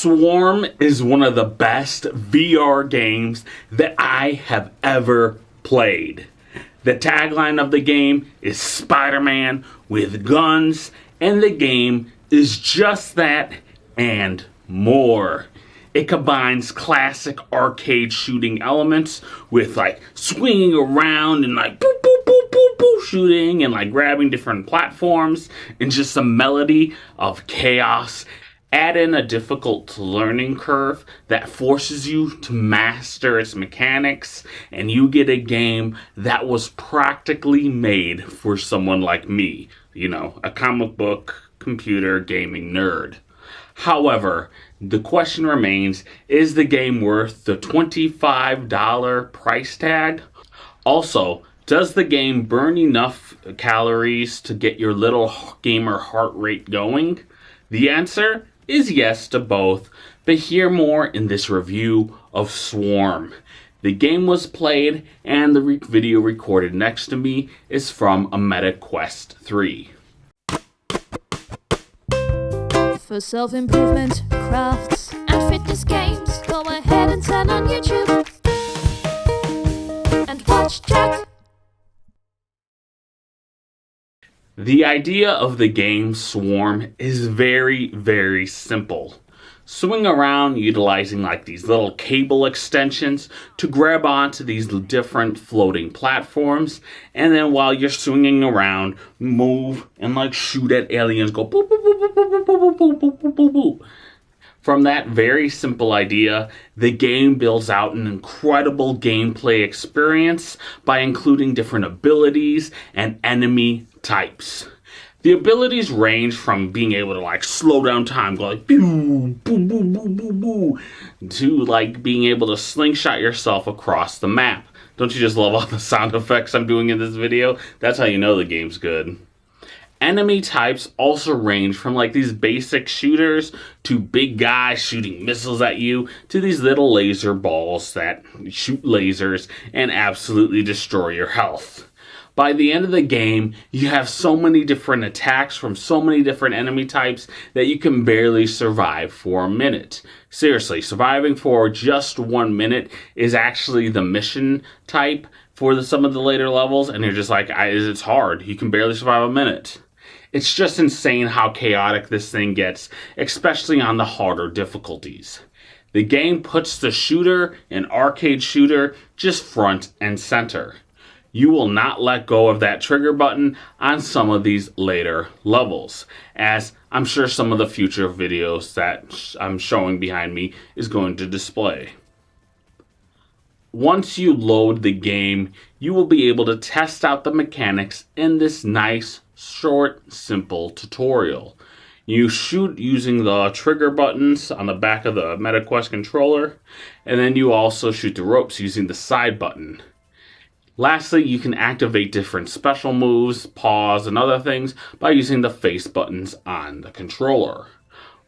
Swarm is one of the best VR games that I have ever played. The tagline of the game is Spider-Man with guns, and the game is just that and more. It combines classic arcade shooting elements with like swinging around and like boop boop boop boop boop shooting and like grabbing different platforms and just a melody of chaos. Add in a difficult learning curve that forces you to master its mechanics, and you get a game that was practically made for someone like me, a comic book computer gaming nerd. However, the question remains, is the game worth the $25 price tag? Also, does the game burn enough calories to get your little gamer heart rate going? The answer is yes to both, but hear more in this review of Swarm. The game was played, and the video recorded next to me is from a Meta Quest 3. For self-improvement, crafts, and fitness games, go ahead and turn on YouTube and watch Jack. The idea of the game Swarm is very, very simple. Swing around utilizing like these little cable extensions to grab onto these different floating platforms, and then while you're swinging around, move and like shoot at aliens, go boop boop boop boop boop boop boop boop boop boop boop. From that very simple idea, the game builds out an incredible gameplay experience by including different abilities and enemy types. The abilities range from being able to like slow down time, go like boo, boo, boo, boo, boo, boo, to like being able to slingshot yourself across the map. Don't you just love all the sound effects I'm doing in this video? That's how you know the game's good. Enemy types also range from like these basic shooters to big guys shooting missiles at you to these little laser balls that shoot lasers and absolutely destroy your health. By the end of the game, you have so many different attacks from so many different enemy types that you can barely survive for a minute. Seriously, surviving for just 1 minute is actually the mission type for some of the later levels, and you're just like, it's hard. You can barely survive a minute. It's just insane how chaotic this thing gets, especially on the harder difficulties. The game puts the shooter, an arcade shooter, just front and center. You will not let go of that trigger button on some of these later levels, as I'm sure some of the future videos that I'm showing behind me is going to display. Once you load the game, you will be able to test out the mechanics in this nice, short, simple tutorial. You shoot using the trigger buttons on the back of the Meta Quest controller, and then you also shoot the ropes using the side button. Lastly, you can activate different special moves, pause, and other things by using the face buttons on the controller.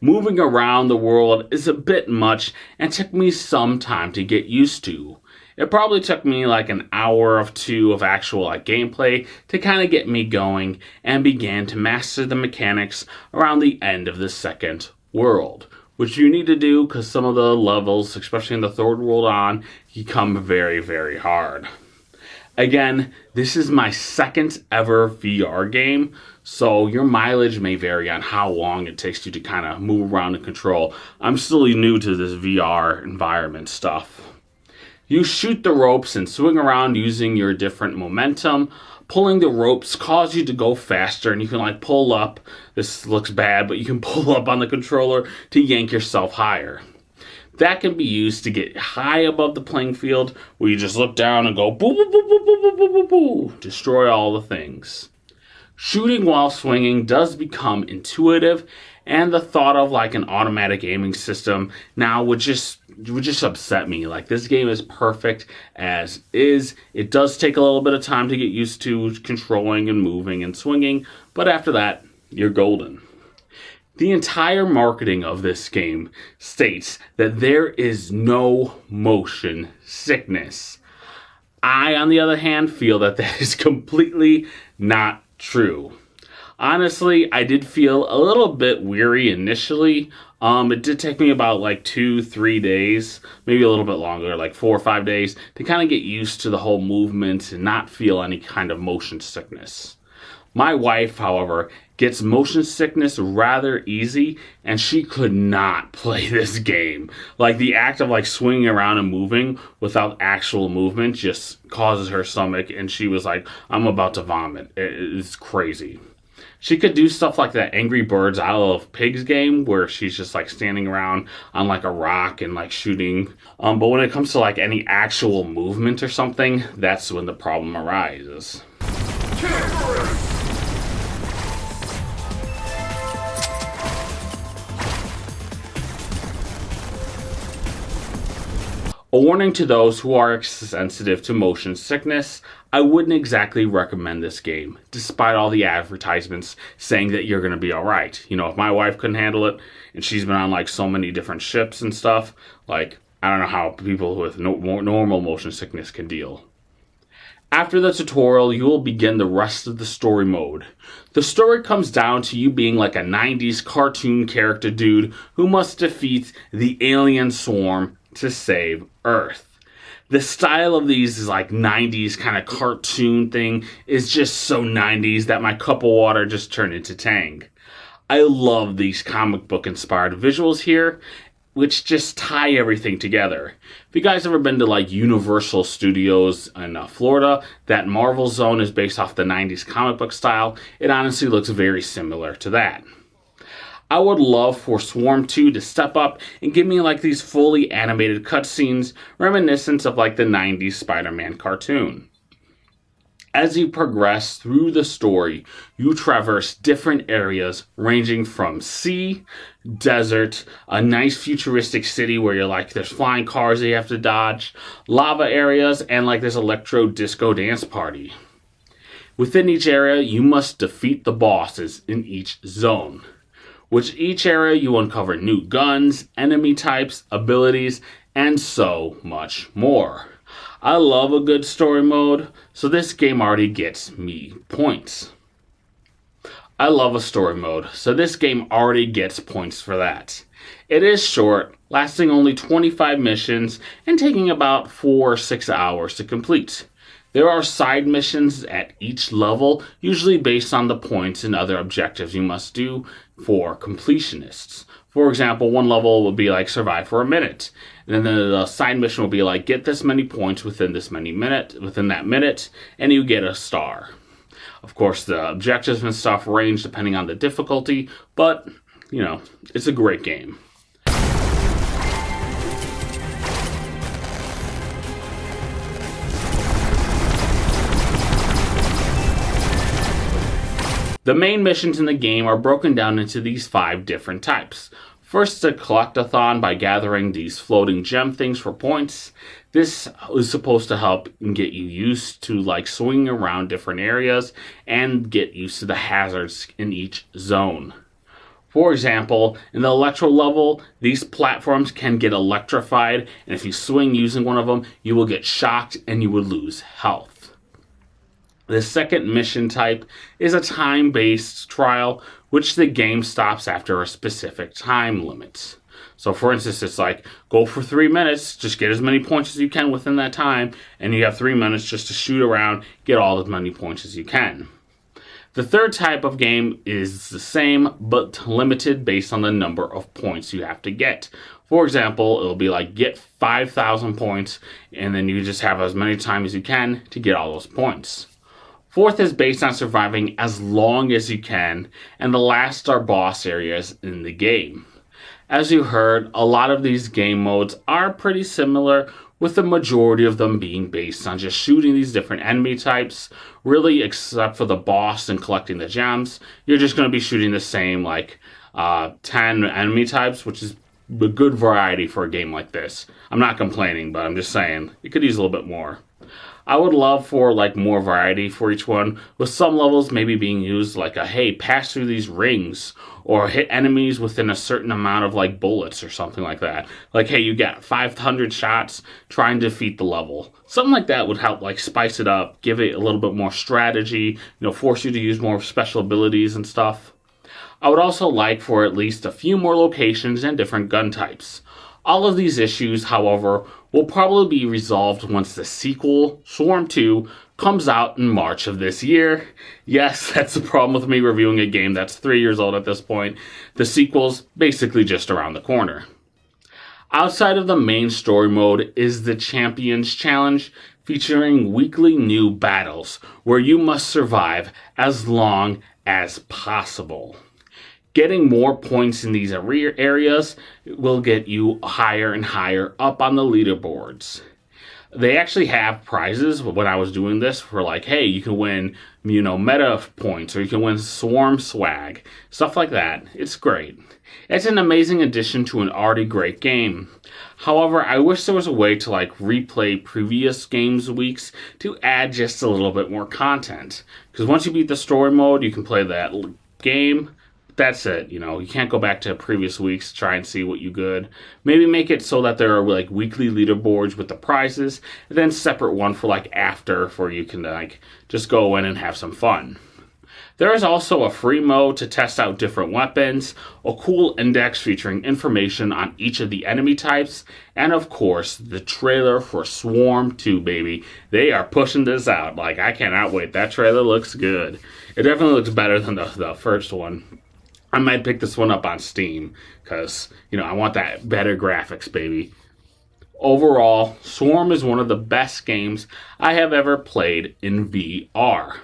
Moving around the world is a bit much and took me some time to get used to. It probably took me like an hour or two of actual gameplay to kind of get me going, and began to master the mechanics around the end of the second world, which you need to do because some of the levels, especially in the third world on, become very, very hard. Again, this is my second ever VR game, so your mileage may vary on how long it takes you to kind of move around and control. I'm still new to this VR environment stuff. You shoot the ropes and swing around using your different momentum. Pulling the ropes cause you to go faster, and you can pull up. This looks bad, but you can pull up on the controller to yank yourself higher. That can be used to get high above the playing field, where you just look down and go boo boo boo boo boo boo boo boo boo, destroy all the things. Shooting while swinging does become intuitive, and the thought of an automatic aiming system now would just upset me. This game is perfect as is. It does take a little bit of time to get used to controlling and moving and swinging, but after that, you're golden. The entire marketing of this game states that there is no motion sickness. I, on the other hand, feel that that is completely not true. Honestly, I did feel a little bit weary initially It did take me about like 2-3 days, maybe a little bit longer, like 4 or 5 days, to kind of get used to the whole movement and not feel any kind of motion sickness. My wife, however, gets motion sickness rather easy, and she could not play this game. Like, the act of like swinging around and moving without actual movement just causes her stomach, and she was like, I'm about to vomit. It's crazy. She could do stuff like that Angry Birds Isle of Pigs game where she's just like standing around on like a rock and like shooting. But when it comes to like any actual movement or something, that's when the problem arises. A warning to those who are sensitive to motion sickness, I wouldn't exactly recommend this game, despite all the advertisements saying that you're going to be alright. You know, if my wife couldn't handle it, and she's been on like so many different ships and stuff, like, I don't know how people with normal motion sickness can deal. After the tutorial, you will begin the rest of the story mode. The story comes down to you being like a 90s cartoon character dude who must defeat the alien swarm to save Earth. The style of these is like 90s kind of cartoon thing is just so 90s that my cup of water just turned into Tang. I love these comic book inspired visuals here, which just tie everything together. If you guys ever been to like Universal Studios in Florida, that Marvel Zone is based off the 90s comic book style. It honestly looks very similar to that. I would love for Swarm 2 to step up and give me like these fully animated cutscenes reminiscent of like the 90s Spider-Man cartoon. As you progress through the story, you traverse different areas ranging from sea, desert, a nice futuristic city where you're like there's flying cars that you have to dodge, lava areas, and like this electro disco dance party. Within each area, you must defeat the bosses in each zone. Which each area you uncover new guns, enemy types, abilities, and so much more. I love a good story mode, so this game already gets me points. I love a story mode, so this game already gets points for that. It is short, lasting only 25 missions and taking about 4 or 6 hours to complete. There are side missions at each level, usually based on the points and other objectives you must do for completionists. For example, one level will be like survive for a minute. And then the side mission will be like get this many points within that minute, and you get a star. Of course, the objectives and stuff range depending on the difficulty, but, you know, it's a great game. The main missions in the game are broken down into these 5 different types. First, a collectathon by gathering these floating gem things for points. This is supposed to help get you used to like swinging around different areas and get used to the hazards in each zone. For example, in the electro level, these platforms can get electrified, and if you swing using one of them, you will get shocked and you will lose health. The second mission type is a time-based trial, which the game stops after a specific time limit. So for instance, it's like, go for 3 minutes, just get as many points as you can within that time, and you have 3 minutes just to shoot around, get all as many points as you can. The third type of game is the same, but limited based on the number of points you have to get. For example, it'll be like, get 5,000 points, and then you just have as many time as you can to get all those points. Fourth is based on surviving as long as you can, and the last are boss areas in the game. As you heard, a lot of these game modes are pretty similar, with the majority of them being based on just shooting these different enemy types. Really, except for the boss and collecting the gems, you're just going to be shooting the same 10 enemy types, which is a good variety for a game like this. I'm not complaining, but I'm just saying, it could use a little bit more. I would love for more variety for each one, with some levels maybe being used like hey, pass through these rings, or hit enemies within a certain amount of bullets or something like that. Like, hey, you got 500 shots, try and defeat the level. Something like that would help spice it up, give it a little bit more strategy, force you to use more special abilities and stuff. I would also like for at least a few more locations and different gun types. All of these issues, however, will probably be resolved once the sequel, Swarm 2, comes out in March of this year. Yes, that's the problem with me reviewing a game that's 3 years old at this point. The sequel's basically just around the corner. Outside of the main story mode is the Champions Challenge, featuring weekly new battles where you must survive as long as possible. Getting more points in these areas will get you higher and higher up on the leaderboards. They actually have prizes when I was doing this for like, hey, you can win, meta points, or you can win swarm swag, stuff like that. It's great. It's an amazing addition to an already great game. However, I wish there was a way to replay previous games weeks to add just a little bit more content. Because once you beat the story mode, you can play that game. That's it. You can't go back to previous weeks to try and see what you good. Maybe make it so that there are weekly leaderboards with the prizes, and then separate one for after, where you can just go in and have some fun. There is also a free mode to test out different weapons, a cool index featuring information on each of the enemy types, and of course, the trailer for Swarm 2, baby. They are pushing this out. I cannot wait. That trailer looks good. It definitely looks better than the first one. I might pick this one up on Steam, because, I want that better graphics, baby. Overall, Swarm is one of the best games I have ever played in VR.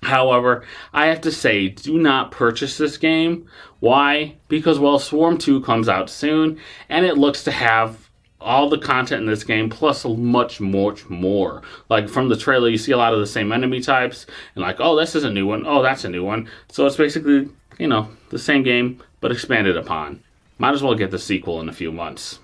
However, I have to say, do not purchase this game. Why? Because, Swarm 2 comes out soon, and it looks to have all the content in this game, plus much more. From the trailer, you see a lot of the same enemy types, and oh, this is a new one, oh, that's a new one. So it's basically, the same game, but expanded upon. Might as well get the sequel in a few months.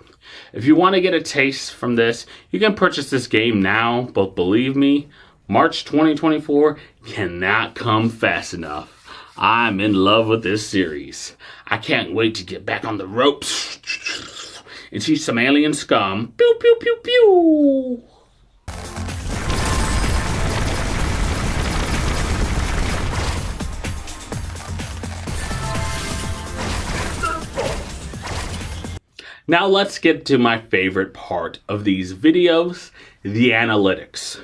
If you want to get a taste from this, you can purchase this game now, but believe me, March 2024 cannot come fast enough. I'm in love with this series. I can't wait to get back on the ropes and see some alien scum. Pew, pew, pew, pew. Now let's get to my favorite part of these videos, the analytics.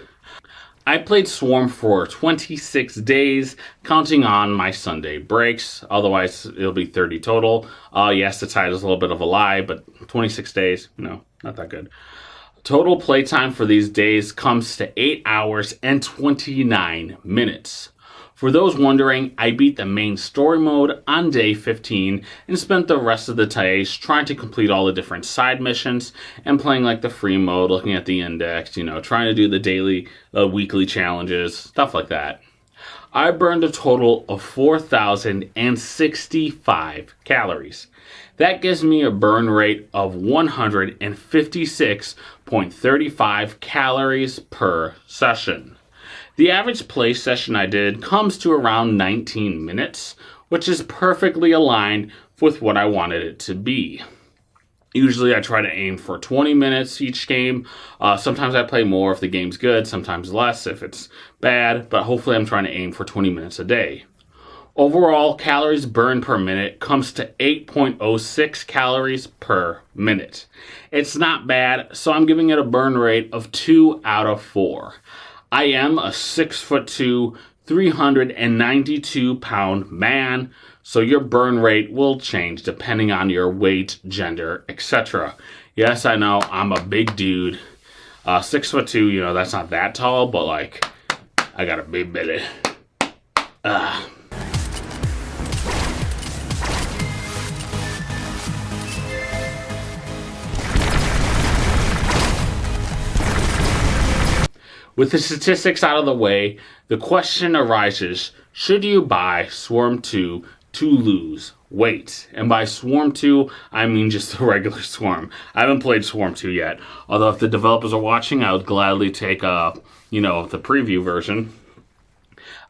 I played Swarm for 26 days, counting on my Sunday breaks. Otherwise, it'll be 30 total. Yes, the title's a little bit of a lie, but 26 days, not that good. Total playtime for these days comes to 8 hours and 29 minutes. For those wondering, I beat the main story mode on day 15 and spent the rest of the days trying to complete all the different side missions and playing the free mode, looking at the index, trying to do the daily, weekly challenges, stuff like that. I burned a total of 4,065 calories. That gives me a burn rate of 156.35 calories per session. The average play session I did comes to around 19 minutes, which is perfectly aligned with what I wanted it to be. Usually I try to aim for 20 minutes each game. Sometimes I play more if the game's good, sometimes less if it's bad, but hopefully I'm trying to aim for 20 minutes a day. Overall, calories burned per minute comes to 8.06 calories per minute. It's not bad, so I'm giving it a burn rate of 2 out of 4. I am a 6'2", 392-pound man, so your burn rate will change depending on your weight, gender, etc. Yes, I know, I'm a big dude. 6'2", that's not that tall, but I got a big belly. With the statistics out of the way, the question arises, should you buy Swarm 2 to lose weight? And by Swarm 2, I mean just the regular Swarm. I haven't played Swarm 2 yet, although if the developers are watching, I would gladly take the preview version.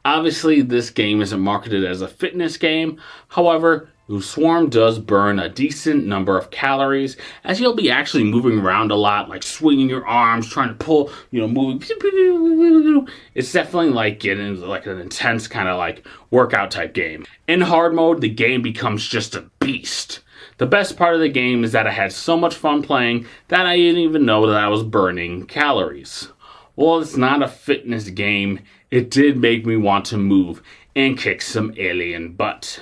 Obviously, this game isn't marketed as a fitness game. However, Swarm does burn a decent number of calories, as you'll be actually moving around a lot, like swinging your arms, trying to pull, moving. It's definitely like getting into like an intense kind of like workout type game. In hard mode, the game becomes just a beast. The best part of the game is that I had so much fun playing that I didn't even know that I was burning calories. While it's not a fitness game, it did make me want to move and kick some alien butt.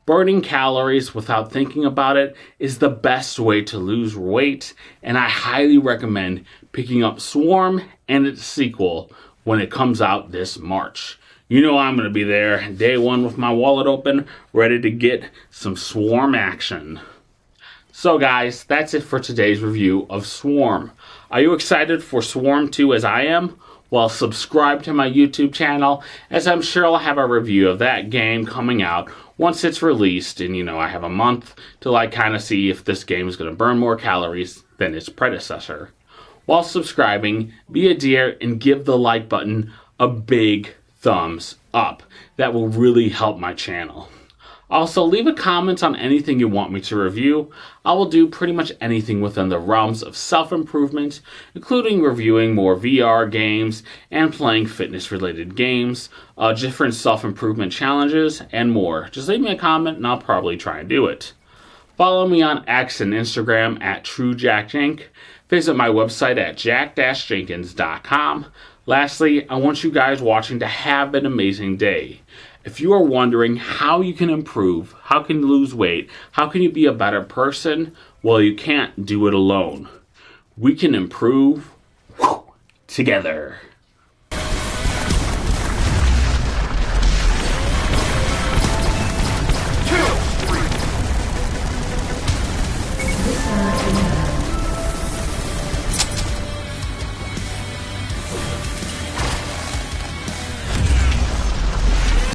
Burning calories without thinking about it is the best way to lose weight, and I highly recommend picking up Swarm and its sequel when it comes out this March. You know I'm going to be there day one with my wallet open, ready to get some Swarm action. So guys, that's it for today's review of Swarm. Are you excited for Swarm 2 as I am? Well, subscribe to my YouTube channel, as I'm sure I'll have a review of that game coming out once it's released, and I have a month to kind of see if this game is going to burn more calories than its predecessor. While subscribing, be a dear and give the like button a big thumbs up. That will really help my channel. Also, leave a comment on anything you want me to review. I will do pretty much anything within the realms of self-improvement, including reviewing more VR games and playing fitness-related games, different self-improvement challenges, and more. Just leave me a comment and I'll probably try and do it. Follow me on X and Instagram at TrueJackJank. Visit my website at jack-jenkins.com. Lastly, I want you guys watching to have an amazing day. If you are wondering how you can improve, how can you lose weight, how can you be a better person, well, you can't do it alone. We can improve together.